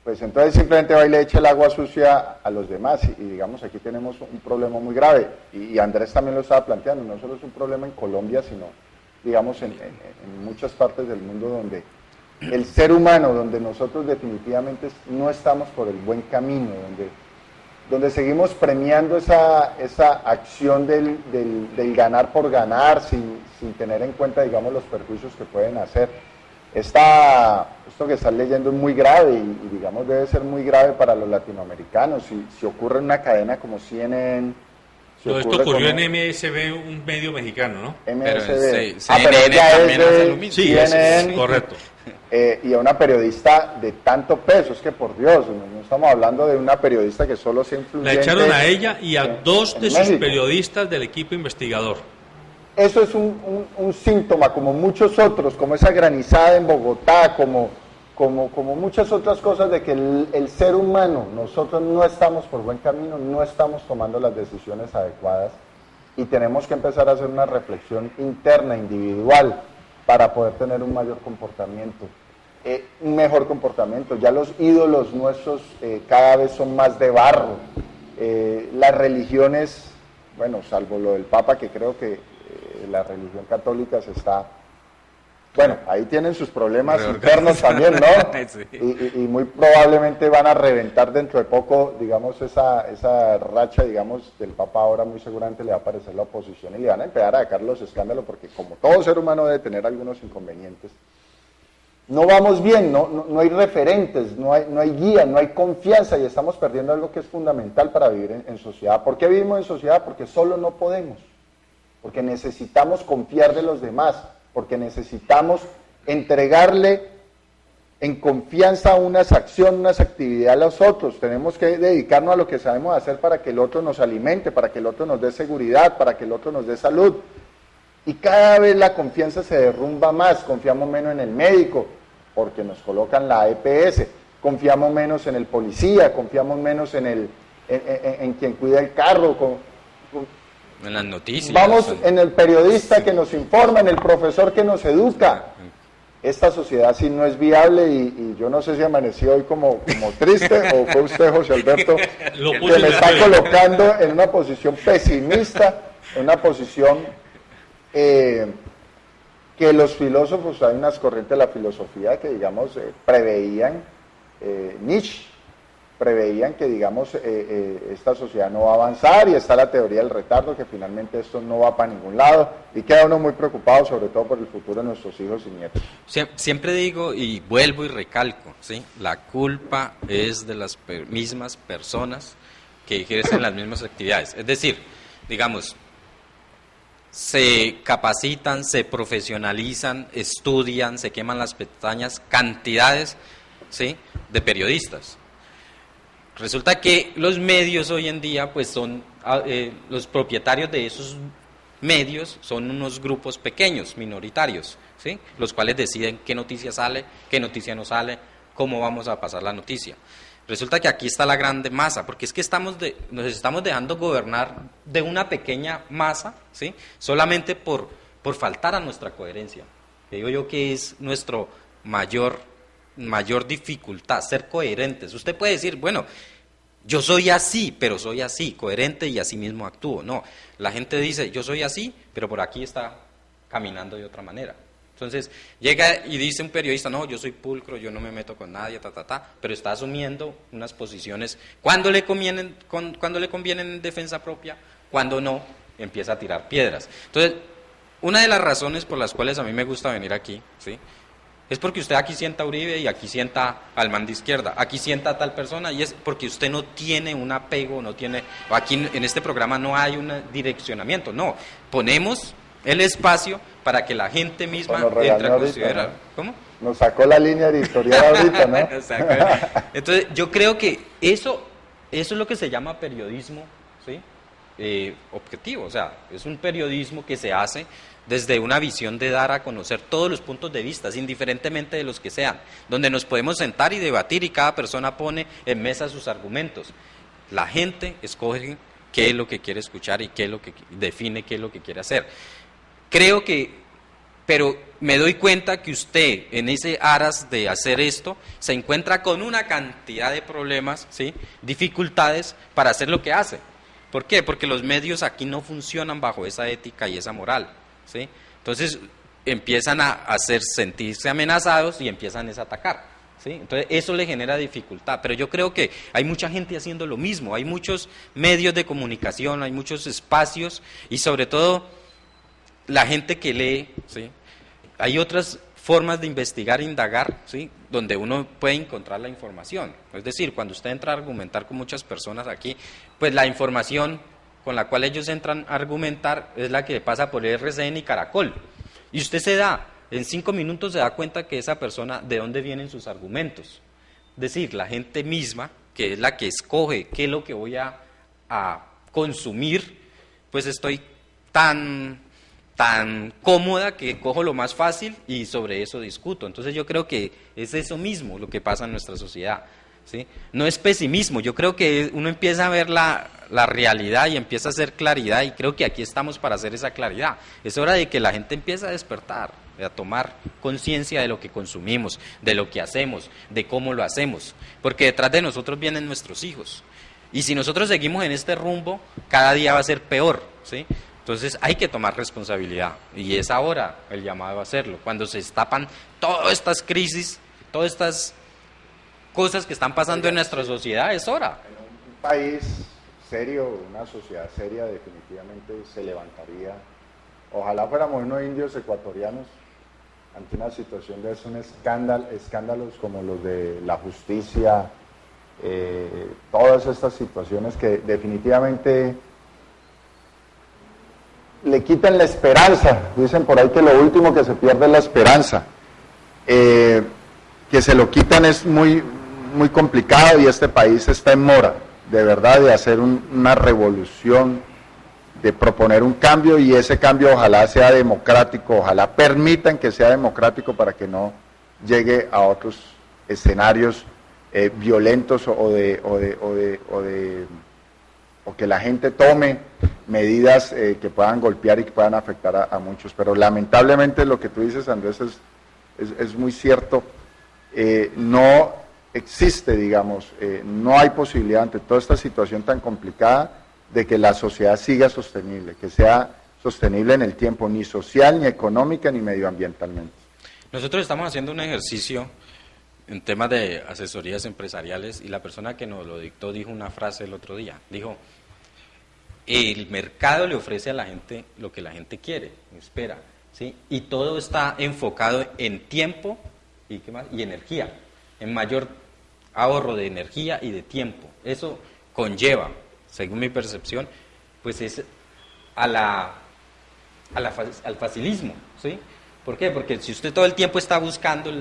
Pues entonces simplemente va y le echa el agua sucia a los demás y digamos, aquí tenemos un problema muy grave. Y Andrés también lo estaba planteando, no solo es un problema en Colombia, sino, digamos, en muchas partes del mundo donde el ser humano, donde nosotros definitivamente no estamos por el buen camino, donde seguimos premiando esa acción del ganar por ganar sin tener en cuenta, digamos, los perjuicios que pueden hacer. Esto que estás leyendo es muy grave y digamos, debe ser muy grave para los latinoamericanos. Si ocurre en una cadena como CNN... Todo esto ocurrió en MSB, un medio mexicano, ¿no? MSB. CNN también hace lo mismo. Sí, CNN, es correcto. Y a una periodista de tanto peso, es que por Dios, no estamos hablando de una periodista que solo sea influyente. La echaron a ella y a 2 de sus México. periodistas del equipo investigador. Eso es un síntoma, como muchos otros, como esa granizada en Bogotá, como muchas otras cosas de que el ser humano, nosotros no estamos por buen camino, no estamos tomando las decisiones adecuadas y tenemos que empezar a hacer una reflexión interna, individual, para poder tener un mayor comportamiento, un mejor comportamiento. Ya los ídolos nuestros cada vez son más de barro. Las religiones, bueno, salvo lo del Papa, que creo que la religión católica se está... Bueno, ahí tienen sus problemas internos también, ¿no? Sí. Y muy probablemente van a reventar dentro de poco, digamos, esa racha, digamos, del Papa. Ahora muy seguramente le va a aparecer la oposición y le van a empezar a sacar los escándalos, porque como todo ser humano debe tener algunos inconvenientes. No vamos bien, no hay referentes, no hay guía, no hay confianza y estamos perdiendo algo que es fundamental para vivir en sociedad. ¿Por qué vivimos en sociedad? Porque solo no podemos, porque necesitamos confiar de los demás, porque necesitamos entregarle en confianza unas acciones, unas actividades a los otros. Tenemos que dedicarnos a lo que sabemos hacer para que el otro nos alimente, para que el otro nos dé seguridad, para que el otro nos dé salud. Y cada vez la confianza se derrumba más, confiamos menos en el médico, porque nos colocan la EPS, confiamos menos en el policía, confiamos menos en quien cuida el carro, En las noticias. vamos en el periodista que nos informa, en el profesor que nos educa. Esta sociedad sí no es viable y yo no sé si amaneció hoy como triste o fue usted, José Alberto, que me está colocando en una posición pesimista, en una posición que los filósofos, hay unas corrientes de la filosofía que, digamos, preveían, Nietzsche, preveían que, digamos, esta sociedad no va a avanzar y está la teoría del retardo, que finalmente esto no va para ningún lado y queda uno muy preocupado, sobre todo por el futuro de nuestros hijos y nietos. Siempre digo y vuelvo y recalco, ¿sí? La culpa es de las mismas personas que ejercen las mismas actividades. Es decir, digamos, se capacitan, se profesionalizan, estudian, se queman las pestañas, cantidades, ¿sí?, de periodistas. Resulta que los medios hoy en día, pues son los propietarios de esos medios son unos grupos pequeños, minoritarios, ¿sí?, los cuales deciden qué noticia sale, qué noticia no sale, cómo vamos a pasar la noticia. Resulta que aquí está la grande masa, porque es que nos estamos dejando gobernar de una pequeña masa, ¿sí? Solamente por faltar a nuestra coherencia. Que digo yo que es nuestro mayor dificultad, ser coherentes. Usted puede decir, bueno, yo soy así, pero soy así, coherente y así mismo actúo. No, la gente dice, yo soy así, pero por aquí está caminando de otra manera. Entonces, llega y dice un periodista, no, yo soy pulcro, yo no me meto con nadie, pero está asumiendo unas posiciones, cuando le conviene en defensa propia, cuando no, empieza a tirar piedras. Entonces, una de las razones por las cuales a mí me gusta venir aquí, ¿sí?, es porque usted aquí sienta a Uribe y aquí sienta al man de izquierda, aquí sienta a tal persona, y es porque usted no tiene un apego, aquí en este programa no hay un direccionamiento, no, ponemos el espacio para que la gente misma entre a considerar. ¿No? ¿Cómo? Nos sacó la línea editorial ahorita, ¿no? Entonces, yo creo que eso es lo que se llama periodismo, ¿sí?, objetivo, o sea, es un periodismo que se hace desde una visión de dar a conocer todos los puntos de vista, indiferentemente de los que sean, donde nos podemos sentar y debatir y cada persona pone en mesa sus argumentos. La gente escoge qué es lo que quiere escuchar y qué es lo que define qué es lo que quiere hacer. Creo que, pero me doy cuenta que usted en ese aras de hacer esto se encuentra con una cantidad de problemas, ¿sí?, dificultades para hacer lo que hace. ¿Por qué? Porque los medios aquí no funcionan bajo esa ética y esa moral, ¿sí? Entonces empiezan a sentirse amenazados y empiezan a atacar, ¿sí? Entonces eso le genera dificultad, pero yo creo que hay mucha gente haciendo lo mismo, hay muchos medios de comunicación, hay muchos espacios y sobre todo la gente que lee, ¿sí? Hay otras formas de investigar e indagar, ¿sí?, donde uno puede encontrar la información. Es decir, cuando usted entra a argumentar con muchas personas aquí, pues la información con la cual ellos entran a argumentar es la que pasa por RCN y Caracol. Y usted en 5 minutos se da cuenta que esa persona, de dónde vienen sus argumentos. Es decir, la gente misma, que es la que escoge qué es lo que voy a consumir, pues estoy tan cómoda que cojo lo más fácil y sobre eso discuto. Entonces yo creo que es eso mismo lo que pasa en nuestra sociedad, ¿sí? No es pesimismo, yo creo que uno empieza a ver la realidad y empieza a hacer claridad y creo que aquí estamos para hacer esa claridad. Es hora de que la gente empiece a despertar, a tomar conciencia de lo que consumimos, de lo que hacemos, de cómo lo hacemos, porque detrás de nosotros vienen nuestros hijos y si nosotros seguimos en este rumbo, cada día va a ser peor, ¿sí? Entonces hay que tomar responsabilidad y es ahora el llamado a hacerlo, cuando se destapan todas estas crisis, todas estas cosas que están pasando en nuestra sociedad, es hora. En un país serio, una sociedad seria, definitivamente se levantaría. Ojalá fuéramos unos indios ecuatorianos ante una situación de escándalos como los de la justicia, todas estas situaciones que definitivamente le quitan la esperanza. Dicen por ahí que lo último que se pierde es la esperanza. Que se lo quitan es muy complicado y este país está en mora, de verdad, de hacer una revolución, de proponer un cambio y ese cambio ojalá sea democrático, ojalá permitan que sea democrático para que no llegue a otros escenarios violentos o que la gente tome medidas que puedan golpear y que puedan afectar a muchos. Pero lamentablemente lo que tú dices, Andrés, es muy cierto. No existe, digamos, no hay posibilidad ante toda esta situación tan complicada de que la sociedad siga sostenible, que sea sostenible en el tiempo, ni social, ni económica, ni medioambientalmente. Nosotros estamos haciendo un ejercicio en temas de asesorías empresariales y la persona que nos lo dictó dijo una frase el otro día, dijo: el mercado le ofrece a la gente lo que la gente quiere, espera, ¿sí? Y todo está enfocado en tiempo y ¿qué más? Y energía, en mayor ahorro de energía y de tiempo. Eso conlleva, según mi percepción, pues es al facilismo, ¿sí? ¿Por qué? Porque si usted todo el tiempo está buscando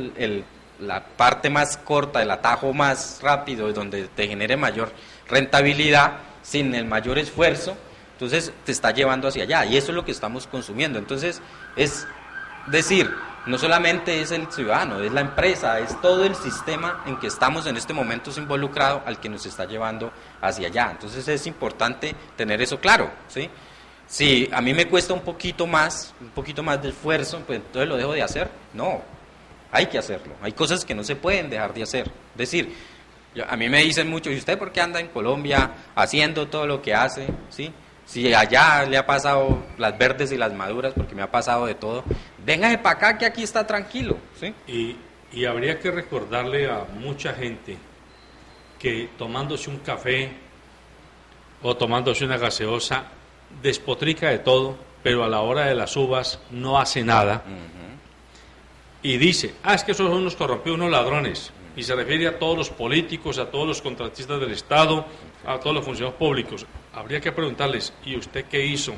la parte más corta, el atajo más rápido, donde te genere mayor rentabilidad, sin el mayor esfuerzo, entonces te está llevando hacia allá, y eso es lo que estamos consumiendo. Entonces, es decir, no solamente es el ciudadano, es la empresa, es todo el sistema en que estamos en este momento involucrado al que nos está llevando hacia allá. Entonces es importante tener eso claro, ¿sí? Si a mí me cuesta un poquito más de esfuerzo, pues entonces lo dejo de hacer. No, hay que hacerlo. Hay cosas que no se pueden dejar de hacer. Es decir, a mí me dicen mucho, ¿y usted por qué anda en Colombia haciendo todo lo que hace? ¿Sí? Si allá le ha pasado las verdes y las maduras, porque me ha pasado de todo, véngase para acá que aquí está tranquilo, ¿sí? Y habría que recordarle a mucha gente que tomándose un café o tomándose una gaseosa despotrica de todo, pero a la hora de las uvas no hace nada. Y dice, es que esos son unos corrompidos, unos ladrones. Y se refiere a todos los políticos, a todos los contratistas del Estado, a todos los funcionarios públicos. Habría que preguntarles, ¿y usted qué hizo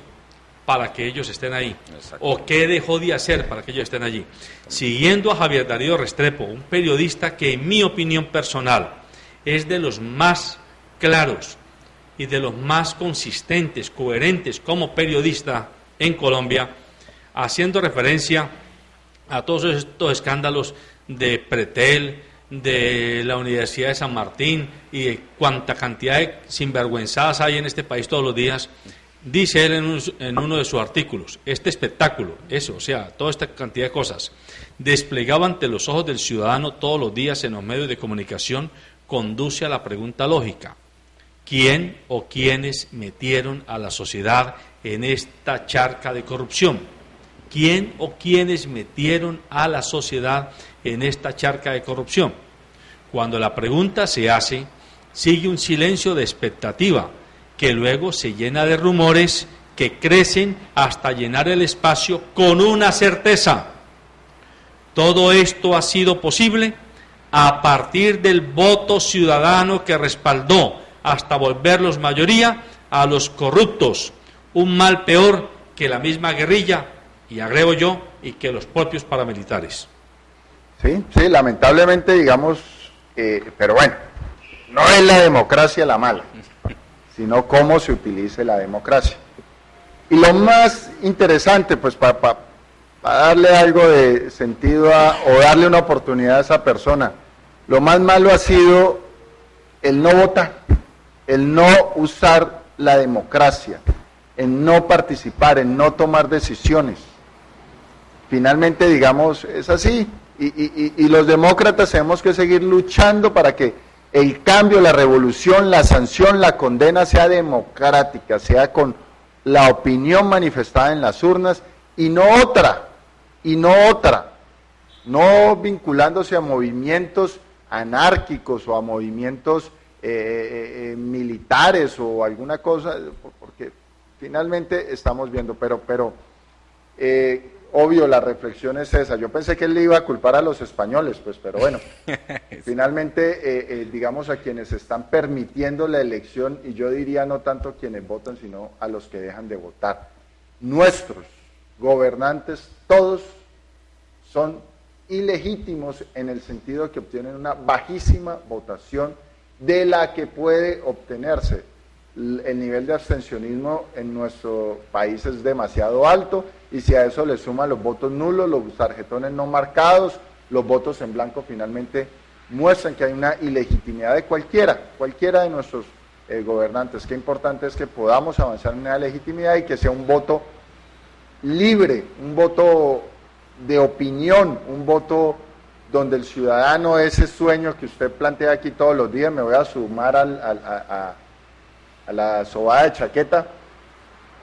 para que ellos estén ahí? ¿O qué dejó de hacer para que ellos estén allí? Siguiendo a Javier Darío Restrepo, un periodista que en mi opinión personal es de los más claros y de los más consistentes, coherentes como periodista en Colombia, haciendo referencia a todos estos escándalos de Pretel, de la Universidad de San Martín y de cuánta cantidad de sinvergüenzadas hay en este país todos los días. Dice él en uno de sus artículos, este espectáculo, eso, o sea, toda esta cantidad de cosas, desplegado ante los ojos del ciudadano todos los días en los medios de comunicación, conduce a la pregunta lógica: ¿quién o quiénes metieron a la sociedad en esta charca de corrupción? ¿Quién o quiénes metieron a la sociedad en esta charca de corrupción? Cuando la pregunta se hace, sigue un silencio de expectativa, que luego se llena de rumores que crecen hasta llenar el espacio con una certeza. Todo esto ha sido posible a partir del voto ciudadano que respaldó, hasta volverlos mayoría, a los corruptos, un mal peor que la misma guerrilla, y agrego yo, y que los propios paramilitares. Sí, lamentablemente, digamos, pero bueno, no es la democracia la mala, sino cómo se utilice la democracia. Y lo más interesante, pues para darle algo de sentido o darle una oportunidad a esa persona, lo más malo ha sido el no votar, el no usar la democracia, el no participar, el no tomar decisiones. Finalmente, digamos, es así, y los demócratas tenemos que seguir luchando para que el cambio, la revolución, la sanción, la condena sea democrática, sea con la opinión manifestada en las urnas y no otra, no vinculándose a movimientos anárquicos o a movimientos militares o alguna cosa, porque finalmente estamos viendo, pero obvio, la reflexión es esa. Yo pensé que él le iba a culpar a los españoles, pues, pero bueno, finalmente, digamos, a quienes están permitiendo la elección, y yo diría no tanto quienes votan, sino a los que dejan de votar. Nuestros gobernantes, todos son ilegítimos en el sentido que obtienen una bajísima votación de la que puede obtenerse. El nivel de abstencionismo en nuestro país es demasiado alto, y si a eso le suman los votos nulos, los tarjetones no marcados, los votos en blanco, finalmente muestran que hay una ilegitimidad de cualquiera de nuestros gobernantes. Qué importante es que podamos avanzar en una legitimidad y que sea un voto libre, un voto de opinión, un voto donde el ciudadano, ese sueño que usted plantea aquí todos los días, me voy a sumar a la sobada de chaqueta,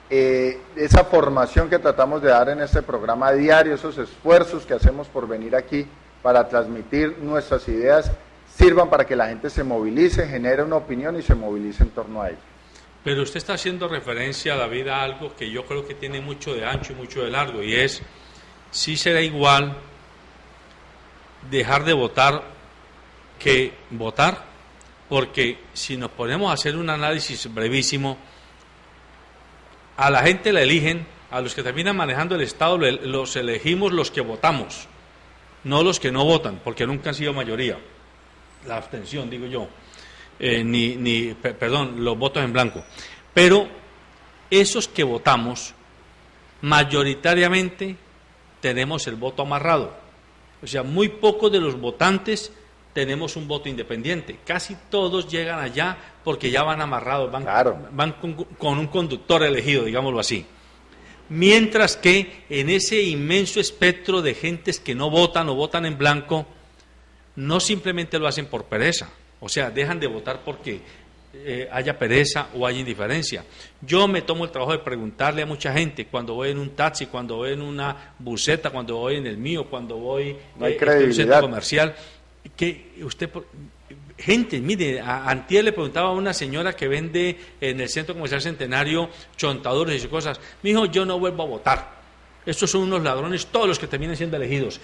esa formación que tratamos de dar en este programa diario, esos esfuerzos que hacemos por venir aquí para transmitir nuestras ideas, sirvan para que la gente se movilice, genere una opinión y se movilice en torno a ello. Pero usted está haciendo referencia, David, a algo que yo creo que tiene mucho de ancho y mucho de largo, y es, sí será igual dejar de votar que votar, porque si nos ponemos a hacer un análisis brevísimo, a la gente la eligen, a los que terminan manejando el Estado los elegimos los que votamos, no los que no votan, porque nunca han sido mayoría. La abstención, digo yo, perdón, los votos en blanco. Pero esos que votamos, mayoritariamente tenemos el voto amarrado. O sea, muy pocos de los votantes tenemos un voto independiente. Casi todos llegan allá porque ya van amarrados, van con un conductor elegido, digámoslo así. Mientras que en ese inmenso espectro de gentes que no votan o votan en blanco, no simplemente lo hacen por pereza, o sea, dejan de votar porque haya pereza o haya indiferencia. Yo me tomo el trabajo de preguntarle a mucha gente, cuando voy en un taxi, cuando voy en una buseta, cuando voy en el mío, cuando voy en un centro comercial, que usted... Gente, mire, antier le preguntaba a una señora que vende en el Centro Comercial Centenario chontadores y cosas, me dijo, yo no vuelvo a votar, estos son unos ladrones todos los que terminan siendo elegidos,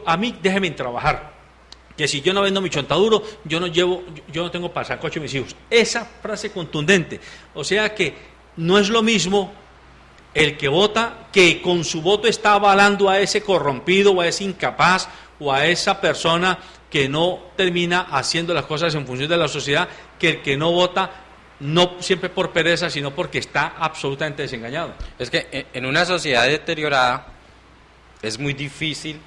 a mí déjeme trabajar, que si yo no vendo mi chontaduro, yo no tengo para sacocho a mis hijos. Esa frase contundente, o sea que no es lo mismo el que vota, que con su voto está avalando a ese corrompido o a ese incapaz o a esa persona que no termina haciendo las cosas en función de la sociedad, que el que no vota, no siempre por pereza, sino porque está absolutamente desengañado. Es que en una sociedad deteriorada es muy difícil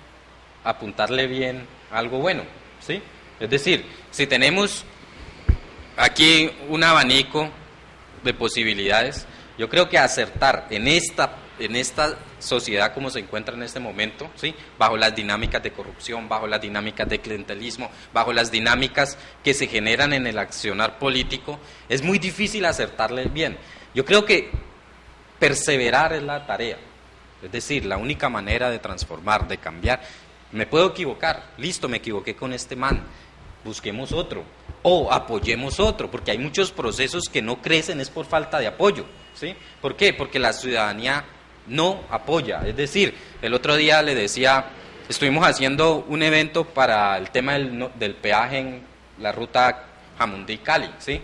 apuntarle bien a algo bueno, ¿sí? Es decir, si tenemos aquí un abanico de posibilidades, yo creo que acertar en esta sociedad como se encuentra en este momento, ¿sí? Bajo las dinámicas de corrupción, bajo las dinámicas de clientelismo, bajo las dinámicas que se generan en el accionar político, es muy difícil acertarle bien. Yo creo que perseverar es la tarea, es decir, la única manera de transformar, de cambiar. Me puedo equivocar, listo, me equivoqué con este man, busquemos otro, o apoyemos otro, porque hay muchos procesos que no crecen, es por falta de apoyo, ¿sí? ¿Por qué? Porque la ciudadanía no apoya. Es decir, el otro día le decía, estuvimos haciendo un evento para el tema del peaje en la ruta Jamundí-Cali, ¿sí?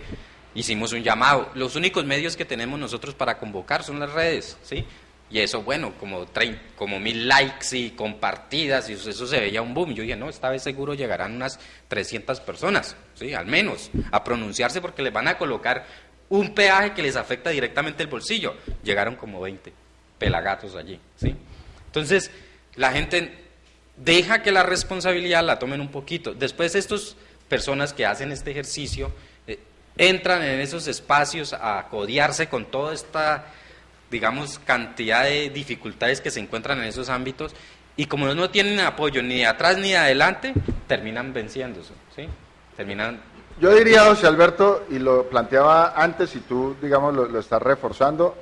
Hicimos un llamado. Los únicos medios que tenemos nosotros para convocar son las redes, ¿sí? Y eso, bueno, como 1000 likes y compartidas, y eso se veía un boom. Yo dije, no, esta vez seguro llegarán unas 300 personas, ¿sí? Al menos, a pronunciarse porque les van a colocar un peaje que les afecta directamente el bolsillo. Llegaron como 20 pelagatos allí, ¿sí? Entonces, la gente deja que la responsabilidad la tomen un poquito. Después estas personas que hacen este ejercicio entran en esos espacios a codearse con toda esta, digamos, cantidad de dificultades que se encuentran en esos ámbitos, y como no tienen apoyo ni de atrás ni de adelante, terminan venciéndose, ¿sí? Yo diría, José Alberto, y lo planteaba antes y tú, digamos, lo estás reforzando,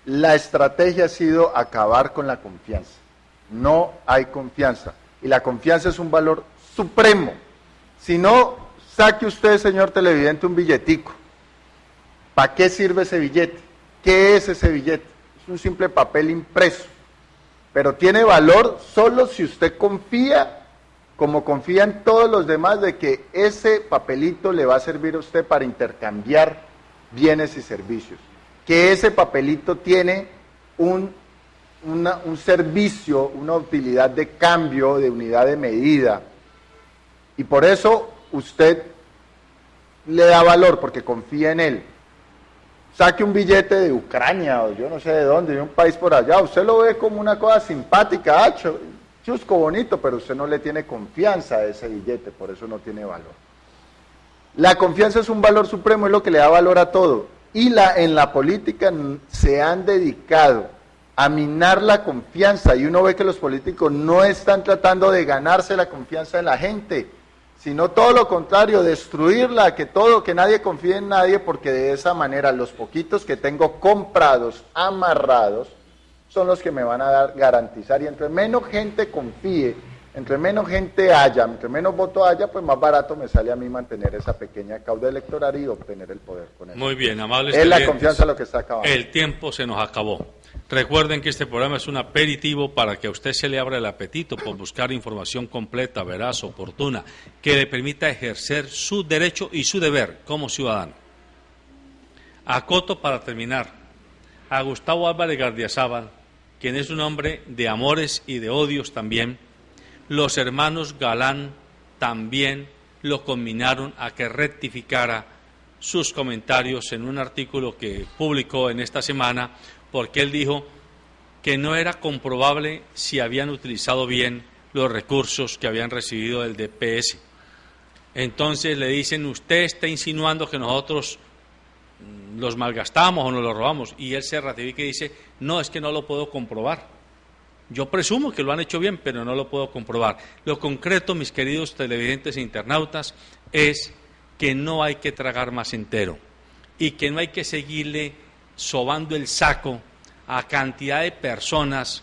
la estrategia ha sido acabar con la confianza. No hay confianza. Y la confianza es un valor supremo. Si no, saque usted, señor televidente, un billetico. ¿Para qué sirve ese billete? ¿Qué es ese billete? Es un simple papel impreso. Pero tiene valor solo si usted confía, como confían todos los demás, de que ese papelito le va a servir a usted para intercambiar bienes y servicios. Que ese papelito tiene un servicio, una utilidad de cambio, de unidad de medida. Y por eso usted le da valor, porque confía en él. Saque un billete de Ucrania, o yo no sé de dónde, de un país por allá, usted lo ve como una cosa simpática, chusco, bonito, pero usted no le tiene confianza a ese billete, por eso no tiene valor. La confianza es un valor supremo, es lo que le da valor a todo. Y en la política se han dedicado a minar la confianza, y uno ve que los políticos no están tratando de ganarse la confianza de la gente, sino todo lo contrario, destruirla, que nadie confíe en nadie, porque de esa manera los poquitos que tengo comprados, amarrados, son los que me van a garantizar, y entre menos gente confíe, entre menos gente haya, entre menos voto haya, pues más barato me sale a mí mantener esa pequeña cauda electoral y obtener el poder con eso. Muy bien, amables es la confianza lo que está acabando. El tiempo se nos acabó. Recuerden que este programa es un aperitivo para que a usted se le abra el apetito por buscar información completa, veraz, oportuna, que le permita ejercer su derecho y su deber como ciudadano. Acoto para terminar a Gustavo Álvarez Gardiazabal, quien es un hombre de amores y de odios también. Los hermanos Galán también lo conminaron a que rectificara sus comentarios en un artículo que publicó en esta semana, porque él dijo que no era comprobable si habían utilizado bien los recursos que habían recibido del DPS. Entonces le dicen, usted está insinuando que nosotros los malgastamos o nos los robamos, y él se ratifica y dice, no, es que no lo puedo comprobar. Yo presumo que lo han hecho bien, pero no lo puedo comprobar. Lo concreto, mis queridos televidentes e internautas, es que no hay que tragar más entero y que no hay que seguirle sobando el saco a cantidad de personas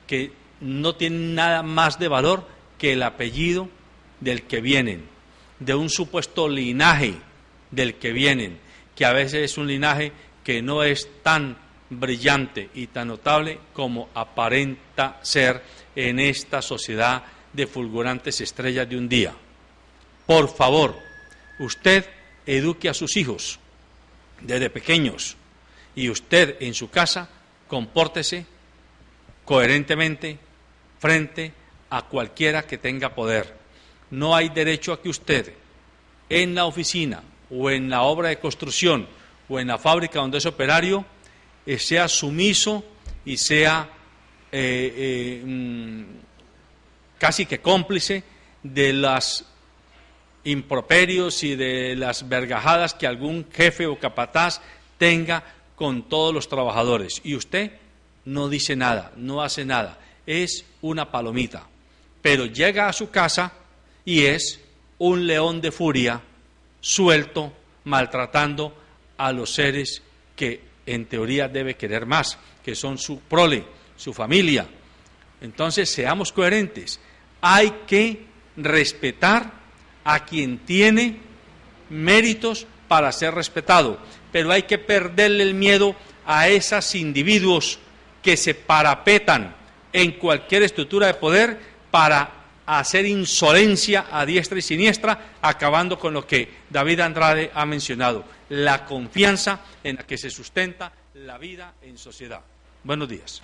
que no tienen nada más de valor que el apellido del que vienen, de un supuesto linaje del que vienen, que a veces es un linaje que no es tan brillante y tan notable como aparenta ser en esta sociedad de fulgurantes estrellas de un día. Por favor, usted eduque a sus hijos desde pequeños y usted en su casa compórtese coherentemente frente a cualquiera que tenga poder. No hay derecho a que usted en la oficina o en la obra de construcción o en la fábrica donde es operario sea sumiso y sea casi que cómplice de las improperios y de las vergajadas que algún jefe o capataz tenga con todos los trabajadores. Y usted no dice nada, no hace nada, es una palomita. Pero llega a su casa y es un león de furia suelto, maltratando a los seres que en teoría debe querer más, que son su prole, su familia. Entonces, seamos coherentes. Hay que respetar a quien tiene méritos para ser respetado, pero hay que perderle el miedo a esos individuos que se parapetan en cualquier estructura de poder para hacer insolencia a diestra y siniestra, acabando con lo que David Andrade ha mencionado, la confianza en la que se sustenta la vida en sociedad. Buenos días.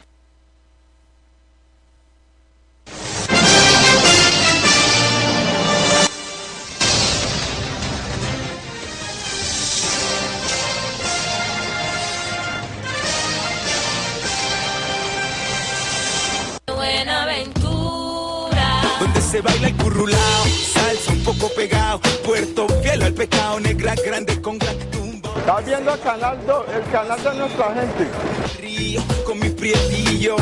Donde se baila el currulao, salsa un poco pegado, Puerto fiel al pecado, negra grande con gran tumba. ¿Estás viendo el canal de nuestra gente? Río con mi prietillo.